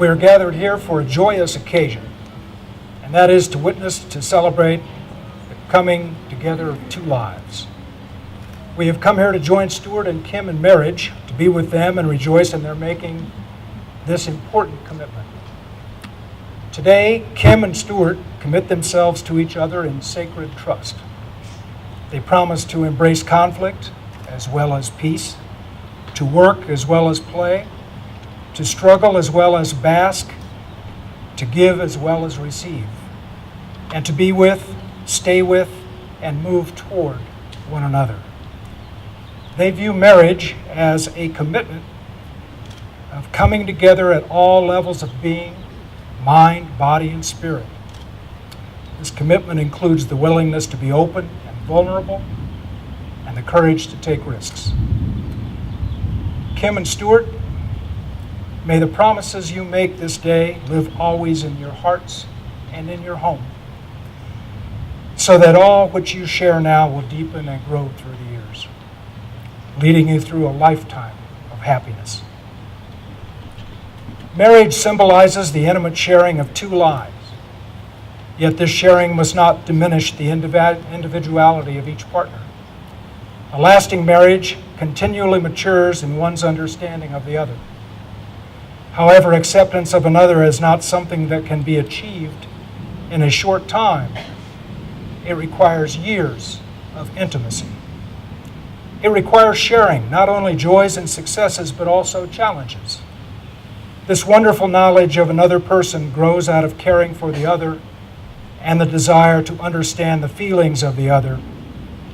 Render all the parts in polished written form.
We are gathered here for a joyous occasion, and that is to witness, to celebrate the coming together of two lives. We have come here to join Stuart and Kim in marriage, to be with them and rejoice in their making this important commitment. Today, Kim and Stuart commit themselves to each other in sacred trust. They promise to embrace conflict as well as peace, to work as well as play, to struggle as well as bask, to give as well as receive, and to be with, stay with, and move toward one another. They view marriage as a commitment of coming together at all levels of being, mind, body, and spirit. This commitment includes the willingness to be open and vulnerable, and the courage to take risks. Kim and Stuart, may the promises you make this day live always in your hearts and in your home, so that all which you share now will deepen and grow through the years, leading you through a lifetime of happiness. Marriage symbolizes the intimate sharing of two lives, yet this sharing must not diminish the individuality of each partner. A lasting marriage continually matures in one's understanding of the other. However, acceptance of another is not something that can be achieved in a short time. It requires years of intimacy. It requires sharing not only joys and successes, but also challenges. This wonderful knowledge of another person grows out of caring for the other and the desire to understand the feelings of the other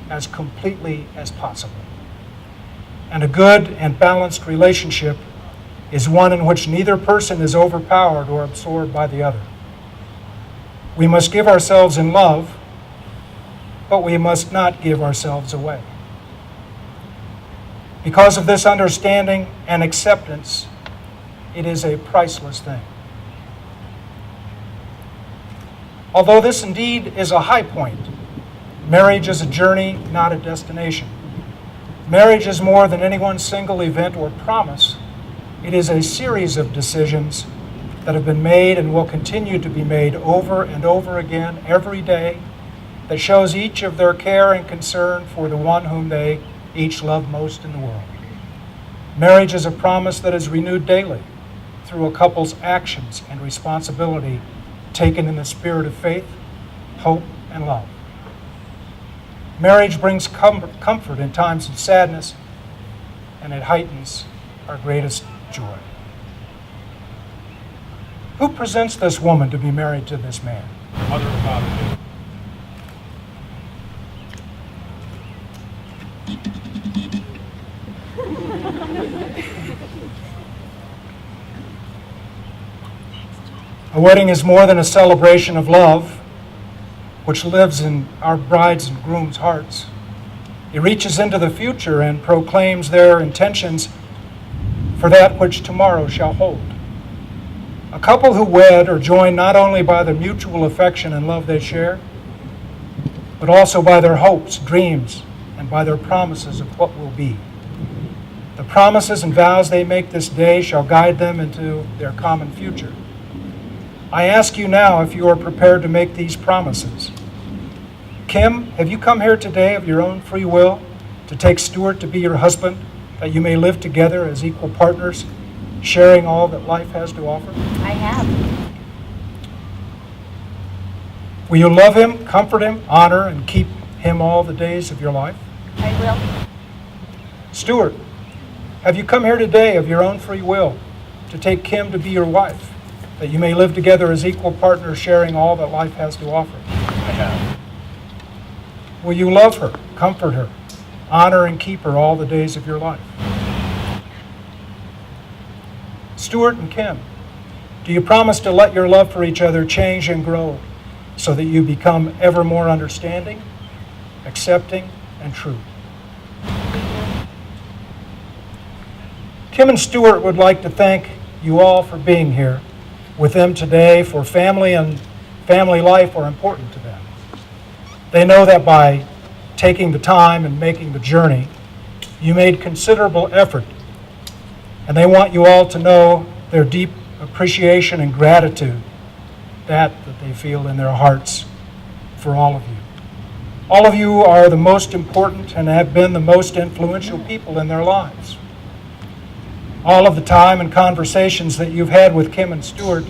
as completely as possible. And a good and balanced relationship is one in which neither person is overpowered or absorbed by the other. We must give ourselves in love, but we must not give ourselves away. Because of this understanding and acceptance, it is a priceless thing. Although this indeed is a high point, marriage is a journey, not a destination. Marriage is more than any one single event or promise. It is a series of decisions that have been made and will continue to be made over and over again every day that shows each of their care and concern for the one whom they each love most in the world. Marriage is a promise that is renewed daily through a couple's actions and responsibility taken in the spirit of faith, hope, and love. Marriage brings comfort in times of sadness, and it heightens our greatest joy. Who presents this woman to be married to this man? Mother and father. A wedding is more than a celebration of love, which lives in our brides and grooms' hearts. It reaches into the future and proclaims their intentions for that which tomorrow shall hold. A couple who wed are joined not only by the mutual affection and love they share, but also by their hopes, dreams, and by their promises of what will be. The promises and vows they make this day shall guide them into their common future. I ask you now if you are prepared to make these promises. Kim, have you come here today of your own free will to take Stuart to be your husband, that you may live together as equal partners, sharing all that life has to offer? I have. Will you love him, comfort him, honor, and keep him all the days of your life? I will. Stuart, have you come here today of your own free will to take Kim to be your wife, that you may live together as equal partners, sharing all that life has to offer? I have. Will you love her, comfort her, honor and keep her all the days of your life? Stuart and Kim, do you promise to let your love for each other change and grow so that you become ever more understanding, accepting, and true? Kim and Stuart would like to thank you all for being here with them today, for family and family life are important to them. They know that by taking the time and making the journey, you made considerable effort, and they want you all to know their deep appreciation appreciation and gratitude that they feel in their hearts for all of you. All of you are the most important and have been the most influential people in their lives. All of the time and conversations that you've had with Kim and Stuart,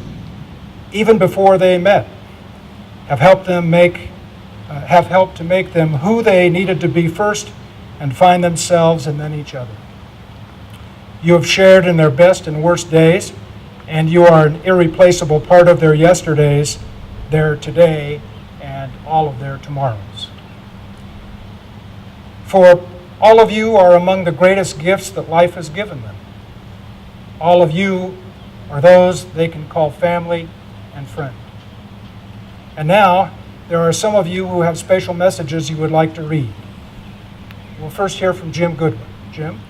even before they met, have helped to make them who they needed to be first and find themselves and then each other. You have shared in their best and worst days, and you are an irreplaceable part of their yesterdays, their today, and all of their tomorrows. For all of you are among the greatest gifts that life has given them. All of you are those they can call family and friend. And now, there are some of you who have special messages you would like to read. We'll first hear from Jim Goodwin. Jim?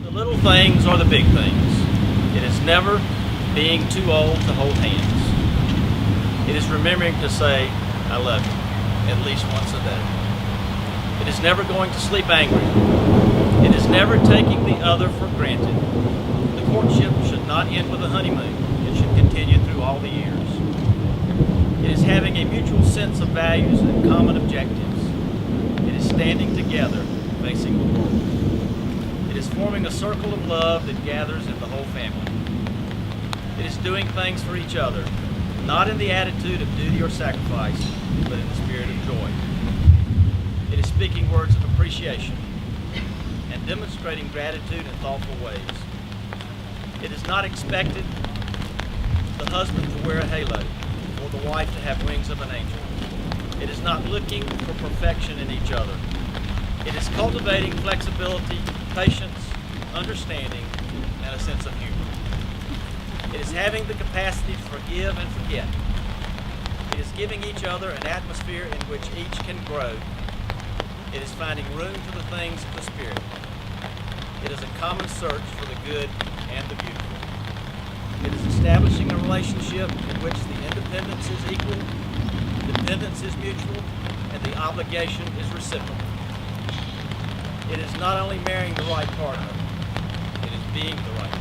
The little things are the big things. It is never being too old to hold hands. It is remembering to say, I love you, at least once a day. It is never going to sleep angry. It is never taking the other for granted. The courtship should not end with a honeymoon. It should continue through all the years. It is having a mutual sense of values and common objectives. It is standing together, facing the world. It is forming a circle of love that gathers in the whole family. It is doing things for each other, not in the attitude of duty or sacrifice, but in the spirit of joy. It is speaking words of appreciation and demonstrating gratitude in thoughtful ways. It is not expected the husband to wear a halo or the wife to have wings of an angel. It is not looking for perfection in each other. It is cultivating flexibility, patience, understanding, and a sense of humor. It is having the capacity to forgive and forget. It is giving each other an atmosphere in which each can grow. It is finding room for the things of the Spirit. It is a common search for the good and the beautiful. It is establishing a relationship in which the independence is equal, dependence is mutual, and the obligation is reciprocal. It is not only marrying the right partner, it is being the right